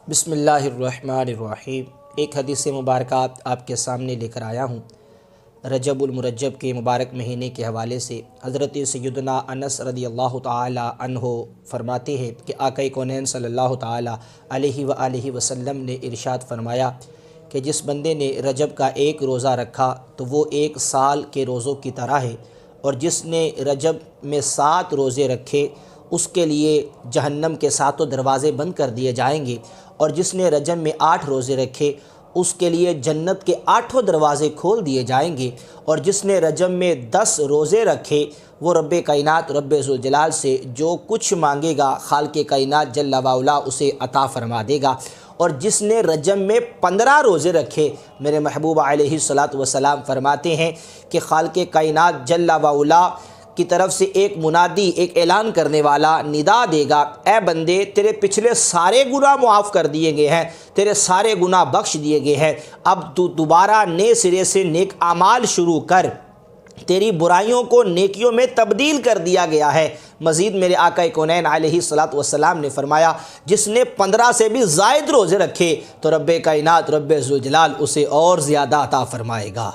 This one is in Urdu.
بسم اللہ الرحمن الرحیم۔ ایک حدیث مبارکہ آپ کے سامنے لے کر آیا ہوں۔ رجب المرجب کے مبارک مہینے کے حوالے سے حضرت سیدنا انس رضی اللہ تعالی عنہ فرماتے ہیں کہ آقا کونین صلی اللہ تعالی علیہ وآلہ وسلم نے ارشاد فرمایا کہ جس بندے نے رجب کا ایک روزہ رکھا تو وہ ایک سال کے روزوں کی طرح ہے، اور جس نے رجب میں 7 روزے رکھے اس کے لیے جہنم کے 7 دروازے بند کر دیے جائیں گے، اور جس نے رجب میں 8 روزے رکھے اس کے لیے جنت کے 8 دروازے کھول دیے جائیں گے، اور جس نے رجب میں 10 روزے رکھے وہ رب کائنات رب ذوالجلال سے جو کچھ مانگے گا خالق کائنات جل وعلا اسے عطا فرما دے گا، اور جس نے رجب میں 15 روزے رکھے میرے محبوب علیہ الصلاۃ والسلام فرماتے ہیں کہ خالق کائنات جل وعلا کی طرف سے ایک منادی، ایک اعلان کرنے والا ندا دے گا، اے بندے تیرے پچھلے سارے گناہ معاف کر دیے گئے ہیں، تیرے سارے گناہ بخش دیے گئے ہیں، اب تو دوبارہ نئے سرے سے نیک اعمال شروع کر، تیری برائیوں کو نیکیوں میں تبدیل کر دیا گیا ہے۔ مزید میرے آقا کونین علیہ الصلاۃ والسلام نے فرمایا جس نے 15 سے بھی زائد روزے رکھے تو رب کائنات رب ذوالجلال اسے اور زیادہ عطا فرمائے گا۔